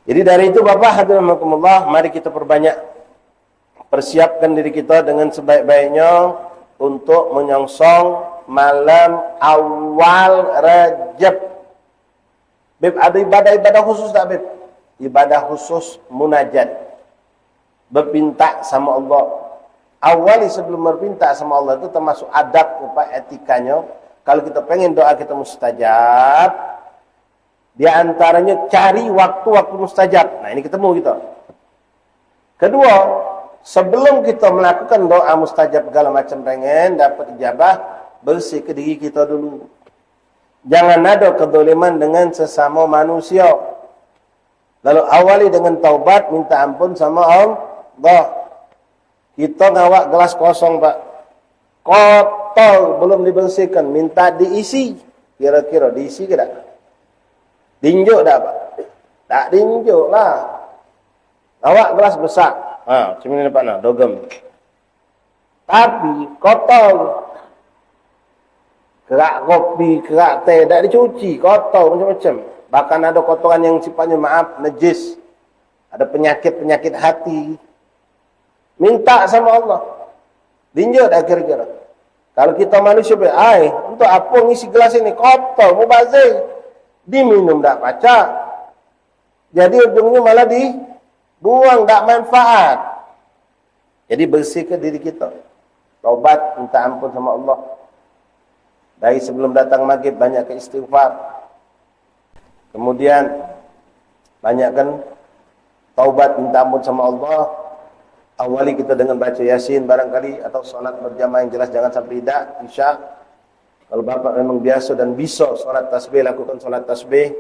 Jadi dari itu Bapak hadirin rahimakumullah, mari kita perbanyak persiapkan diri kita dengan sebaik-baiknya untuk menyongsong malam awal Rajab. Beb, ada ibadah-ibadah khusus tak Beb? Ibadah khusus munajat. Berpinta sama Allah. Awali sebelum berpinta sama Allah itu termasuk adab, etikanya. Kalau kita pengen doa kita mustajab, di antaranya cari waktu-waktu mustajab. Nah ini ketemu kita. Kedua, sebelum kita melakukan doa mustajab segala macam pengen dapat ijabah, bersih ke diri kita dulu. Jangan ada kedoliman dengan sesama manusia. Lalu awali dengan taubat, minta ampun sama Allah. Kita ngawak gelas kosong Pak, kotor, belum dibersihkan, minta diisi. Kira-kira diisi ke tak? Dinjuk tak Pak? Tak dinjuk lah. Ngawak gelas besar. Macam ni dapat nak, dogem. Tapi kotor. Kerak kopi, kerak teh, tak dicuci, kotor macam-macam. Bahkan ada kotoran yang sifatnya maaf, najis. Ada penyakit-penyakit hati. Minta sama Allah. Dinjuk tak kira-kira? Kalau kita manusia, untuk apa ngisi gelas ini? Kotor, mubazir. Diminum tak pacak. Jadi ujungnya malah dibuang, tak manfaat. Jadi bersihkan diri kita. Taubat, minta ampun sama Allah. Dari sebelum datang maghrib banyak istighfar. Kemudian banyakkan taubat, minta ampun sama Allah. Awali kita dengan baca Yasin barangkali atau salat berjamaah yang jelas jangan sampai tidak Isya. Kalau Bapak memang biasa dan bisa salat tasbih, lakukan salat tasbih.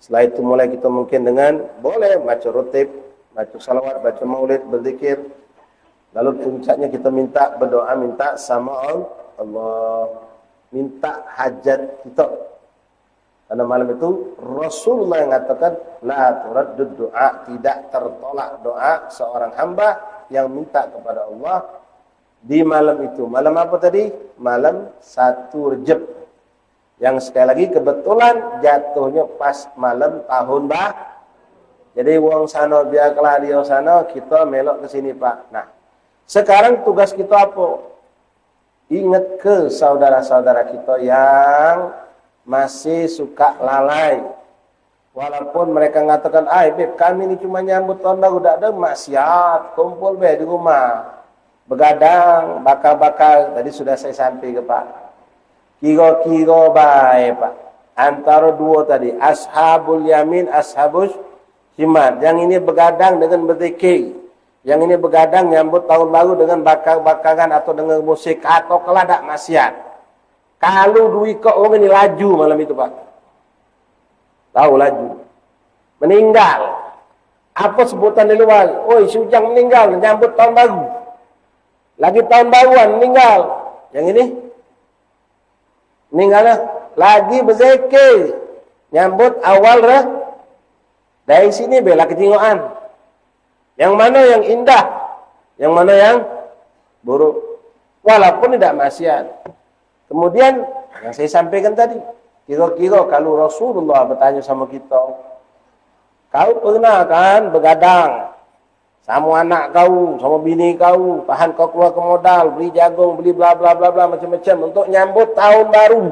Setelah itu mulai kita mungkin dengan boleh baca rotib, baca salawat, baca maulid, berzikir. Lalu puncaknya kita minta berdoa, minta sama Allah. Minta hajat kita. Karena malam itu Rasulullah yang mengatakan la turaddud doa, tidak tertolak doa seorang hamba yang minta kepada Allah di malam itu. Malam apa tadi? Malam 1 Rejab. Yang sekali lagi kebetulan jatuhnya pas malam tahun baru. Jadi wong sana biarlah dia sana, kita melok ke sini Pak. Nah, sekarang tugas kita apa? Ingat ke saudara-saudara kita yang masih suka lalai. Walaupun mereka mengatakan, Beb, kami ini cuma nyambut tahun baru, tak ada maksiat, kumpul di rumah. Begadang, bakar-bakar, tadi sudah saya sampaikan Pak. Kira-kira baik Pak. Antara dua tadi, ashabul yamin, ashabul shimal. Yang ini begadang dengan berzikir. Yang ini begadang nyambut tahun baru dengan bakar-bakaran atau dengan musik atau keladak maksiat. Kalau duit kok orang ini laju malam itu Pak. Tahu laju. Meninggal. Apa sebutan di luar? Oi, si Ujang meninggal, nyambut tahun baru. Lagi tahun baruan meninggal. Yang ini? Meninggalnya. Lagi berzikir. Nyambut awal dari sini bela ketingoan. Yang mana yang indah, yang mana yang buruk. Walaupun tidak maksiat. Kemudian yang saya sampaikan tadi, kira-kira kalau Rasulullah bertanya sama kita, kau pernah kan begadang sama anak kau, sama bini kau, tahan kau keluar ke modal, beli jagung, beli bla bla bla bla macam-macam untuk nyambut tahun baru.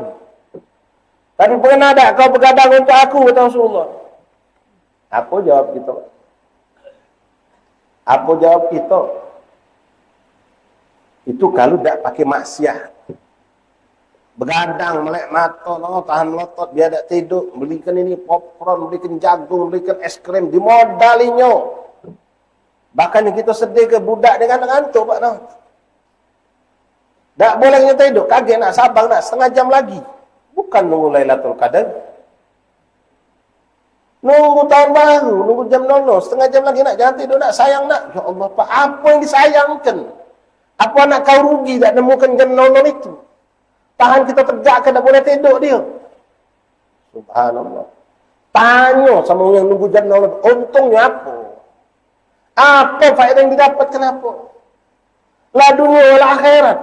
Tapi pernah tak kau begadang untuk aku, kata Rasulullah? Apa jawab kita? Apa jawab kita? Itu kalau tak pakai maksiat. Begadang, melek mata, tahan melotot, biar tak tidur. Belikan ini popcorn, belikan jagung, belikan es krim. Dimodalinya. Bahkan kita sedih ke budak dengan ngantuk Pak. Tak bolehnya tidur. Kaget nak sabar nak setengah jam lagi. Bukan nunggu Lailatul Qadar. Nunggu tahun baru, nunggu jam 00, setengah jam lagi nak, jangan tidur nak, sayang nak. Ya Allah Pak, apa yang disayangkan? Apa nak kau rugi tak nemukan jam 00 itu? Tahan kita tegakkan, tak boleh tidur dia. Subhanallah. Tanya sama yang nunggu jam 00, untungnya apa? Apa faedah yang didapat, kenapa? La dunia wal akhirat.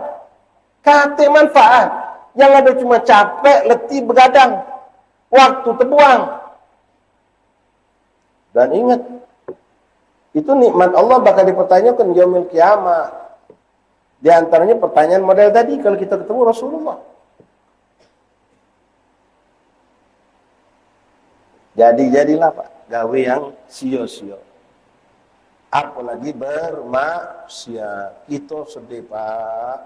Kata manfaat. Yang ada cuma capek, letih, begadang. Waktu terbuang. Dan ingat, itu nikmat Allah bakal dipertanyakan yaumil kiamah. Di antaranya pertanyaan model tadi kalau kita ketemu Rasulullah. Jadilah Pak, gawe yang sio-sio. Apalagi bermaksiat. Kita sedih Pak.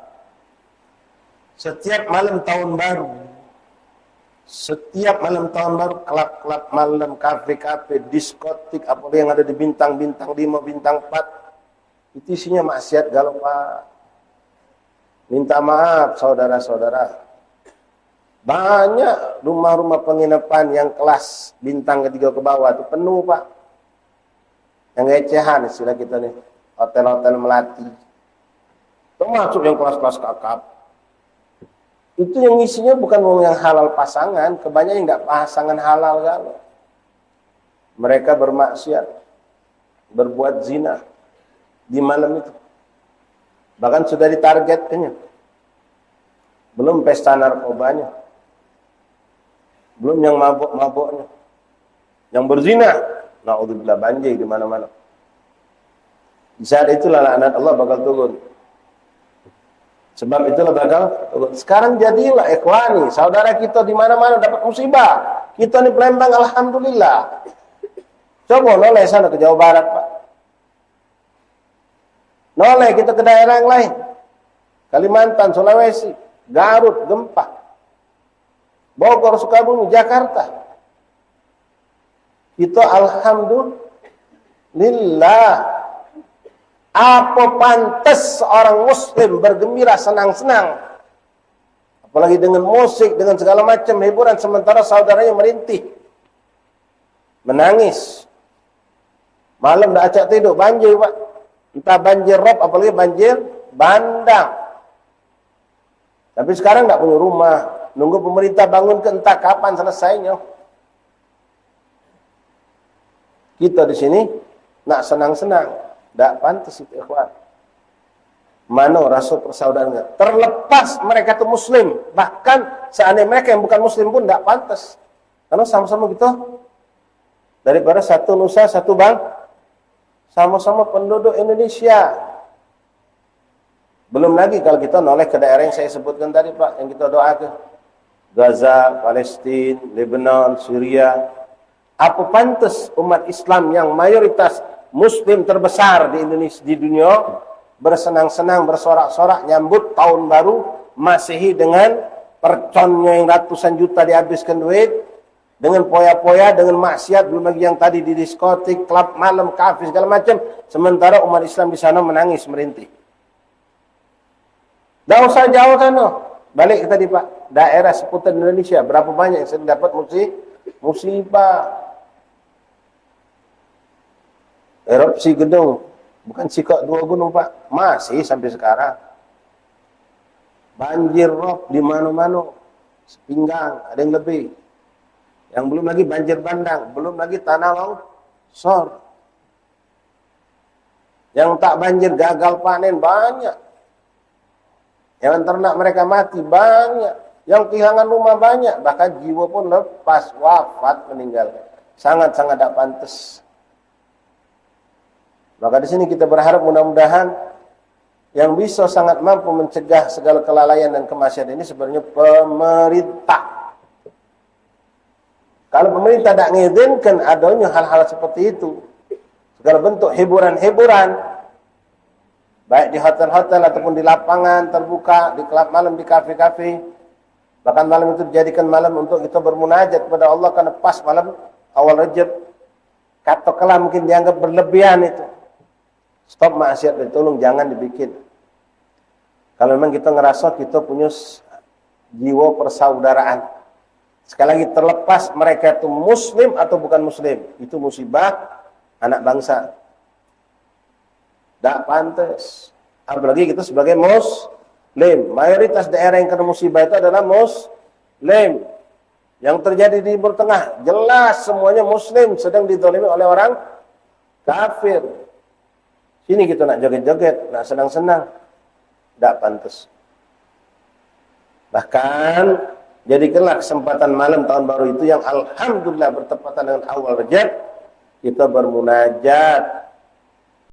Setiap malam tahun baru, klub-klub malam, kafe-kafe, diskotik, apalagi yang ada di bintang-bintang 5, bintang 4, itu isinya maksiat galau Pak. Minta maaf saudara-saudara. Banyak rumah-rumah penginapan yang kelas bintang ketiga ke bawah itu penuh Pak. Yang ecehan istilah kita nih, hotel-hotel melati. Termasuk yang kelas-kelas kakap. Itu yang isinya bukan uang yang halal pasangan, kebanyakan yang nggak pasangan halal galau. Mereka bermaksiat, berbuat zina di malam itu. Bahkan sudah ditargetkannya. Belum pesta narkobanya. Belum yang mabuk-mabuknya. Yang berzina, naudzubillah, banjir di mana-mana. Di saat itulah laknat Allah bakal turun. Sebab itulah bakal turun. Sekarang jadilah ikhwani, saudara kita di mana-mana dapat musibah. Kita di Palembang alhamdulillah. Coba noleh sana ke Jawa Barat, Pak. Noleh kita ke daerah yang lain. Kalimantan, Sulawesi, Garut, gempa. Bogor, Sukabumi, Jakarta. Kita alhamdulillah. Apa pantas seorang muslim bergembira senang-senang. Apalagi dengan musik, dengan segala macam hiburan. Sementara saudaranya merintih. Menangis. Malam dah acak tidur, banjir Pak. Entah banjir rob, apalagi banjir bandang. Tapi sekarang tak punya rumah. Nunggu pemerintah bangun ke entah kapan selesainya. Kita di sini nak senang-senang. Tak pantas itu ikhwan. Mana rasa persaudaraan? Terlepas mereka itu muslim. Bahkan seandainya mereka yang bukan muslim pun tak pantas. Karena sama-sama kita. Daripada satu nusa, satu bang. Sama-sama penduduk Indonesia. Belum lagi kalau kita noleh ke daerah yang saya sebutkan tadi Pak, yang kita doakan. Gaza, Palestina, Lebanon, Syria. Apa pantas umat Islam yang mayoritas Muslim terbesar di Indonesia, di dunia, bersenang-senang, bersorak-sorak, nyambut tahun baru Masehi dengan perconnya yang ratusan juta dihabiskan duit, dengan poya-poya, dengan maksiat, belum lagi yang tadi di diskotik, klub malam, kafe, segala macam. Sementara umat Islam di sana menangis, merintih. Tak usah jauh sana. Balik ke tadi Pak, daerah seputar Indonesia, berapa banyak yang sering dapat musibah. Erupsi gedung, bukan sikok 2 gunung Pak, masih sampai sekarang. Banjir rob di mana-mana, sepinggang, ada yang lebih. Yang belum lagi banjir bandang, belum lagi tanah longsor. Yang tak banjir gagal panen banyak. Yang ternak mereka mati banyak. Yang kehilangan rumah banyak, bahkan jiwa pun lepas, wafat, meninggal. Sangat-sangat tak pantas. Maka di sini kita berharap mudah-mudahan yang bisa sangat mampu mencegah segala kelalaian dan kemaksiatan ini sebenarnya pemerintah. Kalau pemerintah tidak mengizinkan adanya hal-hal seperti itu, segala bentuk hiburan-hiburan, baik di hotel-hotel ataupun di lapangan terbuka, di klub malam, di kafe-kafe, bahkan malam itu dijadikan malam untuk kita bermunajat kepada Allah karena pas malam awal Rajab, kata-kata mungkin dianggap berlebihan itu. Stop maksiat dan tolong jangan dibikin. Kalau memang kita ngerasa kita punya jiwa persaudaraan. Sekali lagi terlepas mereka itu muslim atau bukan muslim. Itu musibah anak bangsa. Tak pantas. Apalagi kita sebagai muslim. Mayoritas daerah yang kena musibah itu adalah muslim. Yang terjadi di Timur Tengah. Jelas semuanya muslim sedang dizalimi oleh orang kafir. Sini kita nak joget-joget, nak senang-senang. Tak pantas. Bahkan, jadikanlah kesempatan malam tahun baru itu yang alhamdulillah bertepatan dengan awal Rajab. kita bermunajat